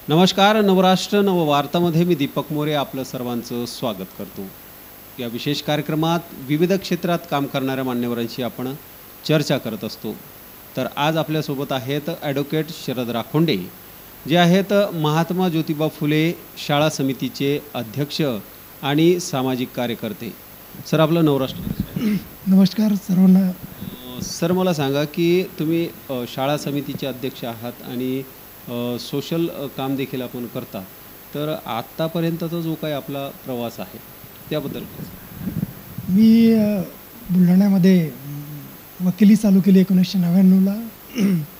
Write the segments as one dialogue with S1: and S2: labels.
S1: नमस्कार. नवराष्ट्र नववार्तामध्ये मी दीपक मोरे आपलं सर्वांचं स्वागत करतो. या विशेष कार्यक्रमात विविध क्षेत्रात काम करणाऱ्या मान्यवरांशी आपण चर्चा करत असतो. तर आज आपल्यासोबत आहेत ॲडव्होकेट शरद राखोंडे, जे आहेत महात्मा ज्योतिबा फुले शाळा समितीचे अध्यक्ष आणि सामाजिक कार्यकर्ते. सर, आपलं नवराष्ट्र.
S2: नमस्कार सर्वांना.
S1: सर, मला सांगा की तुम्ही शाळा समितीचे अध्यक्ष आहात आणि सोशल काम देखील आपण करता. तर आत्तापर्यंतचा जो काही आपला प्रवास आहे त्याबद्दल
S2: मी बुलढाण्यामध्ये वकिली चालू केली 1999ला.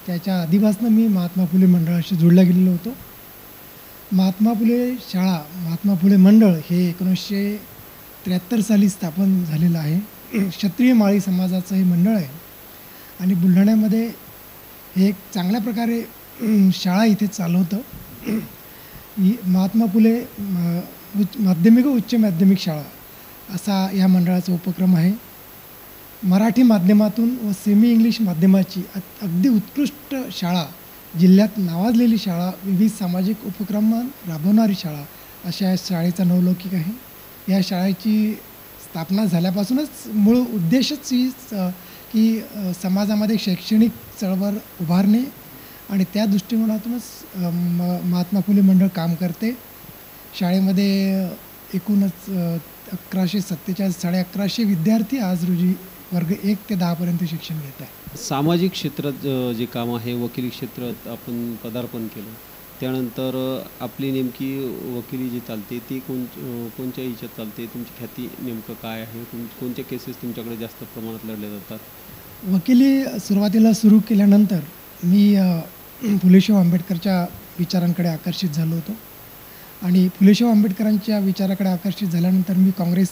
S2: त्याच्या आधीपासून मी महात्मा फुले मंडळाशी जोडला गेलेलो होतो. महात्मा फुले शाळा, महात्मा फुले मंडळ हे 1973 साली स्थापन झालेलं आहे. क्षत्रिय माळी समाजाचं हे मंडळ आहे आणि बुलढाण्यामध्ये हे एक चांगल्या प्रकारे शाळा इथे चालवतं. महात्मा फुले माध्यमिक व उच्च माध्यमिक शाळा असा या मंडळाचा उपक्रम आहे. मराठी माध्यमातून व सेमी इंग्लिश माध्यमाची अगदी उत्कृष्ट शाळा, जिल्ह्यात नावाजलेली शाळा, विविध सामाजिक उपक्रम राबवणारी शाळा अशा या शाळेचा नावलौकिक आहे. या शाळेची स्थापना झाल्यापासूनच मूळ उद्देशच हीच की समाजामध्ये शैक्षणिक चळवळ उभारणे आणि त्या दृष्टिकोनातूनच महात्मा फुले मंडळ काम करते. शाळेमध्ये एकूणच 1147 1150 विद्यार्थी आज रोजी वर्ग 1 ते 10पर्यंत शिक्षण घेत आहे.
S1: सामाजिक क्षेत्रात जे काम आहे, वकिली क्षेत्रात आपण पदार्पण केलं, त्यानंतर आपली नेमकी वकिली जी चालते ती कोणत्या ह्याच्यात चालते? तुमची ख्याती नेमकं काय आहे? कोणत्या केसेस तुमच्याकडे जास्त प्रमाणात लढल्या जातात?
S2: वकिली सुरुवातीला सुरू केल्यानंतर मी फुलेशाह आंबेडकरच्या विचारांकडे आकर्षित झालो होतो आणि फुलेशाह आंबेडकरांच्या विचाराकडे आकर्षित झाल्यानंतर मी काँग्रेस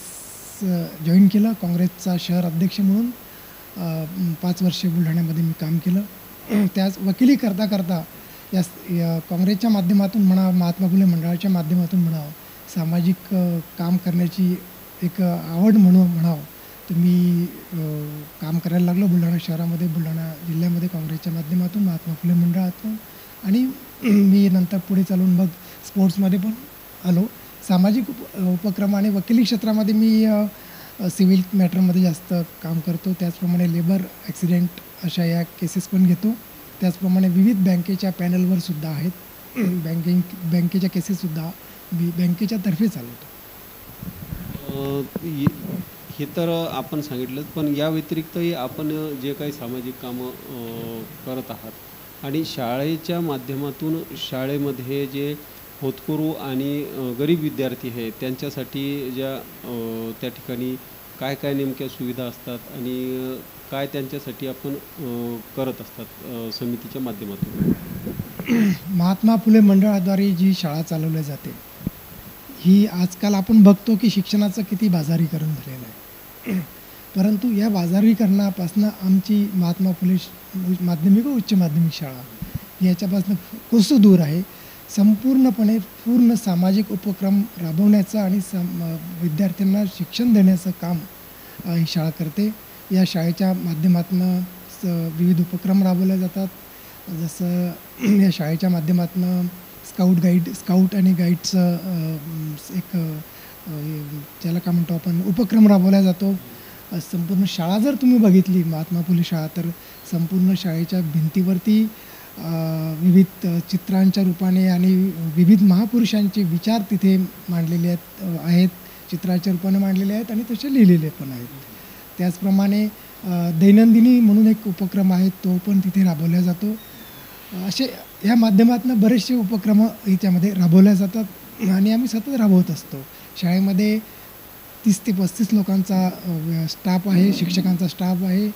S2: जॉईन केलं. काँग्रेसचा शहर अध्यक्ष म्हणून 5 वर्षे बुलढाण्यामध्ये मी काम केलं. त्याच वकिली करता करता या काँग्रेसच्या माध्यमातून म्हणा, महात्मा फुले मंडळाच्या माध्यमातून म्हणावं, सामाजिक काम करण्याची एक आवड म्हणावं, तर मी काम करायला लागलो बुलढाणा शहरामध्ये, बुलढाणा जिल्ह्यामध्ये काँग्रेसच्या माध्यमातून, महात्मा फुले मंडळातून. आणि मी नंतर पुढे चालून मग स्पोर्ट्समध्ये पण आलो. सामाजिक उपक्रम आणि वकिली क्षेत्रामध्ये मी सिव्हिल मॅटरमध्ये जास्त काम करतो. त्याचप्रमाणे लेबर ॲक्सिडेंट अशा या केसेस पण घेतो. त्याचप्रमाणे विविध बँकेच्या पॅनलवर सुद्धा आहेत. बँकेच्या केसेससुद्धा मी बँकेच्या तर्फे चालवतो.
S1: हे तर आपण सांगितलं, पण या व्यतिरिक्तही आपण जे काही सामाजिक कामं करत आहात आणि शाळेच्या माध्यमातून शाळेमध्ये जे होतकरू आणि गरीब विद्यार्थी आहेत त्यांच्यासाठी ज्या त्या ठिकाणी काय काय नेमक्या सुविधा असतात आणि काय त्यांच्यासाठी आपण करत असतात समितीच्या माध्यमातून?
S2: महात्मा फुले मंडळाद्वारे जी शाळा चालवली जाते ही आजकाल आपण बघतो की शिक्षणाचं किती बाजारीकरण झालेलं आहे. परंतु या बाजारीकरणापासून आमची महात्मा फुले माध्यमिक व उच्च माध्यमिक शाळा याच्यापासून कोसो दूर आहे. संपूर्णपणे पूर्ण सामाजिक उपक्रम राबवण्याचं आणि विद्यार्थ्यांना शिक्षण देण्याचं काम ही शाळा करते. या शाळेच्या माध्यमातून विविध उपक्रम राबवले जातात. जसं या शाळेच्या माध्यमातून स्काउट आणि गाईडचं एक ज्याला काय म्हणतो आपण उपक्रम राबवला जातो. संपूर्ण शाळा जर तुम्ही बघितली महात्मा फुले शाळा, तर संपूर्ण शाळेच्या भिंतीवरती विविध चित्रांच्या रूपाने आणि विविध महापुरुषांचे विचार तिथे मांडलेले आहेत, चित्राच्या रूपाने मांडलेले आहेत आणि तसे लिहिलेले पण आहेत. त्याचप्रमाणे दैनंदिनी म्हणून एक उपक्रम आहे, तो पण तिथे राबवला जातो. असे ह्या माध्यमातून बरेचसे उपक्रम याच्यामध्ये राबवल्या जातात आणि आम्ही सतत राबवत असतो. शाळेमध्ये 30 ते 35 लोकांचा स्टाफ आहे, शिक्षकांचा स्टाफ आहे.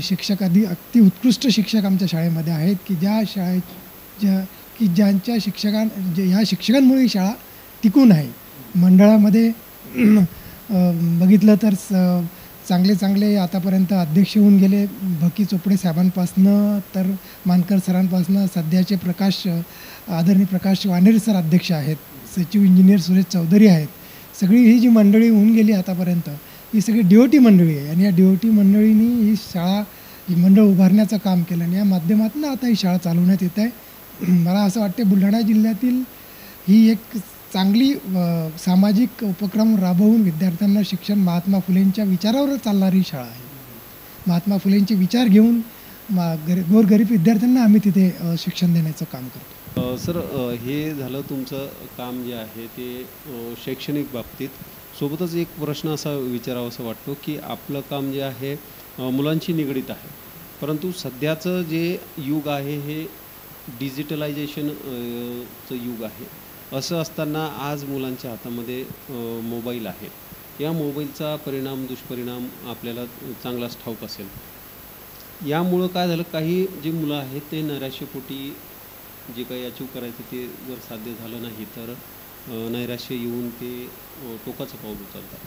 S2: शिक्षक अति उत्कृष्ट शिक्षक आमच्या शाळेमध्ये आहेत की ज्यांच्या ह्या शिक्षकांमुळे ही शाळा टिकून आहे. मंडळामध्ये बघितलं तर चांगले आतापर्यंत अध्यक्ष होऊन गेले. भकी चोपडे साहेबांपासनं तर मानकर सरांपासनं सध्याचे आदरणीय प्रकाश वानेरे सर अध्यक्ष आहेत. सचिव इंजिनियर सुरेश चौधरी आहेत. सगळी ही जी मंडळी होऊन गेली आतापर्यंत ही सगळी DOT मंडळी आहे आणि या DOT मंडळींनी ही मंडळ उभारण्याचं काम केलं आणि या माध्यमातून आता ही शाळा चालवण्यात येत आहे. मला असं वाटते बुलढाणा जिल्ह्यातील ही एक चांगली सामाजिक उपक्रम राबवून विद्यार्थ्यांना शिक्षण महात्मा फुलेंच्या विचारावर चालणारी शाळा आहे. महात्मा फुलेंचे विचार घेऊन गोरगरीब विद्यार्थ्यांना आम्ही तिथे शिक्षण देण्याचं काम करतो.
S1: सर, हे झालं तुमचं काम जे आहे ते शैक्षणिक बाबतीत. सोबतच एक प्रश्न असा विचारावासा वाटतो की आपलं काम जे आहे मुलांशी निगडीत आहे, परंतु सध्याचं जे युग आहे हे डिजिटलायझेशन चं युग आहे. असं असताना आज मुलांच्या हातामध्ये मोबाईल आहे. या मोबाईलचा परिणाम, दुष्परिणाम आपल्याला चांगलाच ठाऊक असेल. यामुळं काय झालं, काही जी मुलं आहेत ते नैराश्यपोटी जे काही अचीव करायचं ते जर साध्य झालं नाही तर नैराश्य येऊन ते टोकाचं पाऊल उचलतात.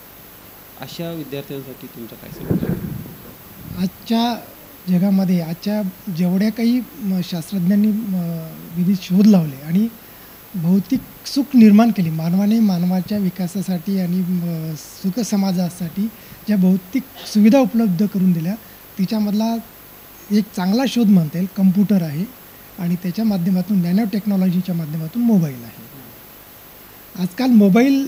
S1: अशा विद्यार्थ्यांसाठी तुमचा काय सल्ला आहे?
S2: आजच्या जगामध्ये आजच्या जेवढ्या काही शास्त्रज्ञांनी विविध शोध लावले आणि भौतिक सुख निर्माण केली, मानवाने मानवाच्या विकासासाठी आणि सुख समाजासाठी ज्या भौतिक सुविधा उपलब्ध करून दिल्या, तिच्यामधला एक चांगला शोध म्हणता येईल कम्प्युटर आहे आणि त्याच्या माध्यमातून नॅनो टेक्नॉलॉजीच्या माध्यमातून मोबाईल आहे. आजकाल मोबाईल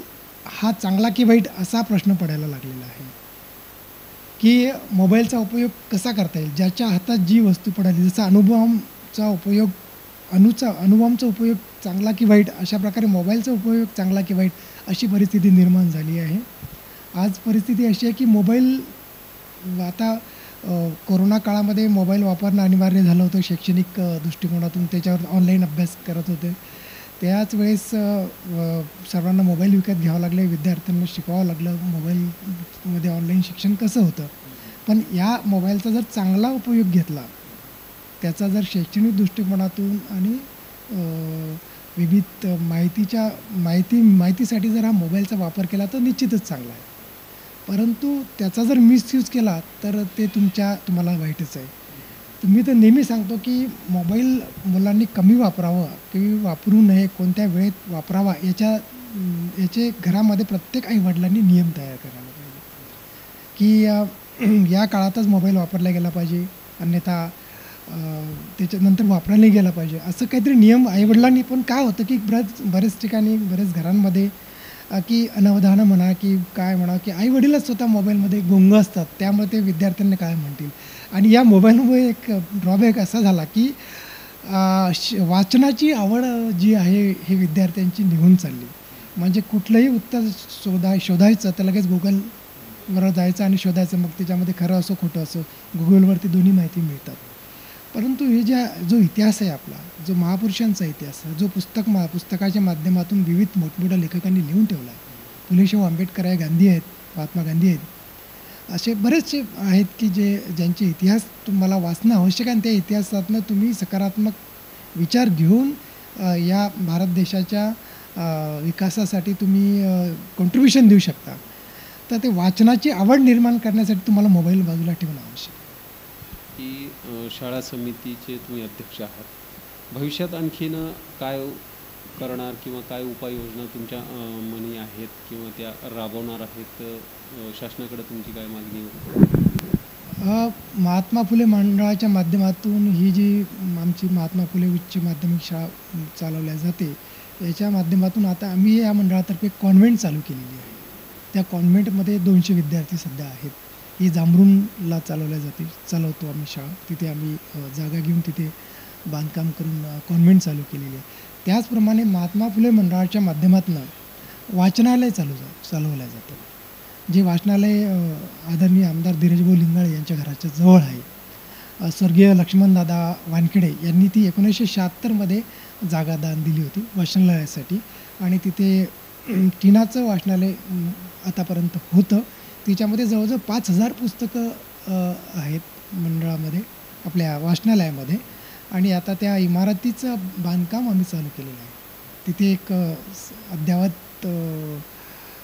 S2: हा चांगला की वाईट असा प्रश्न पडायला लागलेला आहे की मोबाईलचा उपयोग कसा करता येईल. ज्याच्या हातात जी वस्तू पडाली, जसा अणुबॉम्बचा उपयोग चांगला की वाईट, अशा प्रकारे मोबाईलचा उपयोग चांगला की वाईट अशी परिस्थिती निर्माण झाली आहे. आज परिस्थिती अशी आहे की मोबाईल आता कोरोना काळामध्ये मोबाईल वापरणं अनिवार्य झालं होतं शैक्षणिक दृष्टिकोनातून. त्याच्यावर ऑनलाईन अभ्यास करत होते. त्याच वेळेस सर्वांना मोबाईल विकत घ्यावं लागले, विद्यार्थ्यांना शिकवावं लागलं मोबाईलमध्ये ऑनलाईन शिक्षण कसं होतं. पण या मोबाईलचा जर चांगला उपयोग घेतला, त्याचा जर शैक्षणिक दृष्टिकोनातून आणि विविध माहितीसाठी जर हा मोबाईलचा वापर केला तर निश्चितच चांगला आहे. परंतु त्याचा जर मिसयूज केला तर ते तुम्हाला वाईटच आहे. तर मी तर नेहमी सांगतो की मोबाईल मुलांनी कमी वापरावं किंवा वापरू नये, कोणत्या वेळेत वापरावा याचे घरामध्ये प्रत्येक आईवडिलांनी नियम तयार करायला पाहिजे की या काळातच मोबाईल वापरला गेला पाहिजे, अन्यथा त्याच्यानंतर वापरायला नाही गेला पाहिजे, असं काहीतरी नियम आईवडिलांनी. पण काय होतं की बरेच ठिकाणी बरेच घरांमध्ये की अनवधानं म्हणा की काय म्हणा की आईवडीलच स्वतः मोबाईलमध्ये गुंग असतात. त्यामुळे ते विद्यार्थ्यांना काय म्हणतील. आणि या मोबाईलमुळे एक ड्रॉबॅक असा झाला की वाचनाची आवड जी आहे हे विद्यार्थ्यांची निघून चालली. म्हणजे कुठलंही उत्तर शोधायचं तर लगेच गुगलवर जायचं आणि शोधायचं. मग त्याच्यामध्ये खरं असो खोटं असो गुगलवरती दोन्ही माहिती मिळतात. परंतु हे जो इतिहास आहे आपला, जो महापुरुषांचा इतिहास आहे, जो पुस्तकाच्या माध्यमातून विविध मोठमोठ्या लेखकांनी लिहून ठेवला आहे. फुले आंबेडकर आहे, गांधी आहेत, महात्मा गांधी आहेत, असे बरेचसे आहेत की ज्यांचे इतिहास तुम्हाला वाचणं आवश्यक आहे. आणि त्या इतिहासातनं तुम्ही सकारात्मक विचार घेऊन या भारत देशाच्या विकासासाठी तुम्ही कॉन्ट्रिब्युशन देऊ शकता. तर ते वाचनाची आवड निर्माण करण्यासाठी तुम्हाला मोबाईल बाजूला ठेवणं आवश्यक आहे.
S1: की शाळा समितीचे तुम्ही अध्यक्ष आहात, भविष्यात आणखीन काय करणार किंवा काय उपाययोजना तुमच्या मनी आहेत किंवा त्या राबवणार आहेत? शासनाकडे तुमची काय मागणी आहे?
S2: महात्मा फुले मंडळाच्या माध्यमातून ही जी आमची महात्मा फुले उच्च माध्यमिक शाळा चालवल्या जाते, याच्या माध्यमातून आता आम्ही या मंडळातर्फे कॉन्व्हेंट चालू केलेली आहे. त्या कॉन्व्हेंटमध्ये 200 विद्यार्थी सध्या आहेत. ही जांभरूणला चालवतो आम्ही शाळा. तिथे आम्ही जागा घेऊन तिथे बांधकाम करून कॉन्व्हेंट चालू केलेली आहे. त्याचप्रमाणे महात्मा फुले मंडळाच्या माध्यमातून वाचनालय चालवलं जातं. जे वाचनालय आदरणीय आमदार धीरजभाऊ लिंगाळे यांच्या घराच्या जवळ आहे. स्वर्गीय लक्ष्मणदादा वानखेडे यांनी ती 1976मध्ये जागा दान दिली होती वाचनालयासाठी. आणि तिथे टिनाचं वाचनालय आतापर्यंत होतं. तिच्यामध्ये जवळजवळ 5000 पुस्तकं आहेत मंडळामध्ये, आपल्या वाचनालयामध्ये. आणि आता त्या इमारतीचं बांधकाम आम्ही चालू केलेलं आहे. तिथे एक अद्ययावत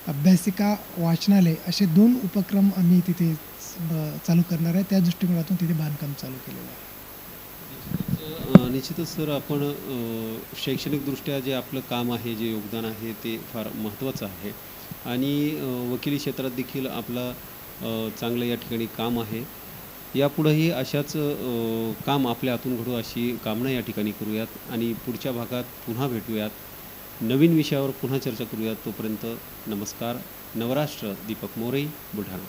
S2: अभ्यासिका वाचनालय असे 2 उपक्रम आम्ही तिथे चालू करणार आहे. त्या दृष्टिकोनातून तिथे बांधकाम चालू केलेलं आहे.
S1: निश्चितच सर, आपण शैक्षणिकदृष्ट्या जे आपलं काम आहे, जे योगदान आहे ते फार महत्त्वाचं आहे. आणि वकिली क्षेत्रात देखील आपलं चांगलं या ठिकाणी काम आहे. यापुढेही अशाच काम आपल्या हातून घडू अशी कामना या ठिकाणी करूयात आणि पुढच्या भागात पुन्हा भेटूयात. नवीन विषयावर पुन्हा चर्चा करूयात. तोपर्यंत नमस्कार. नवराष्ट्र. दीपक मोरे, बुलढाणा.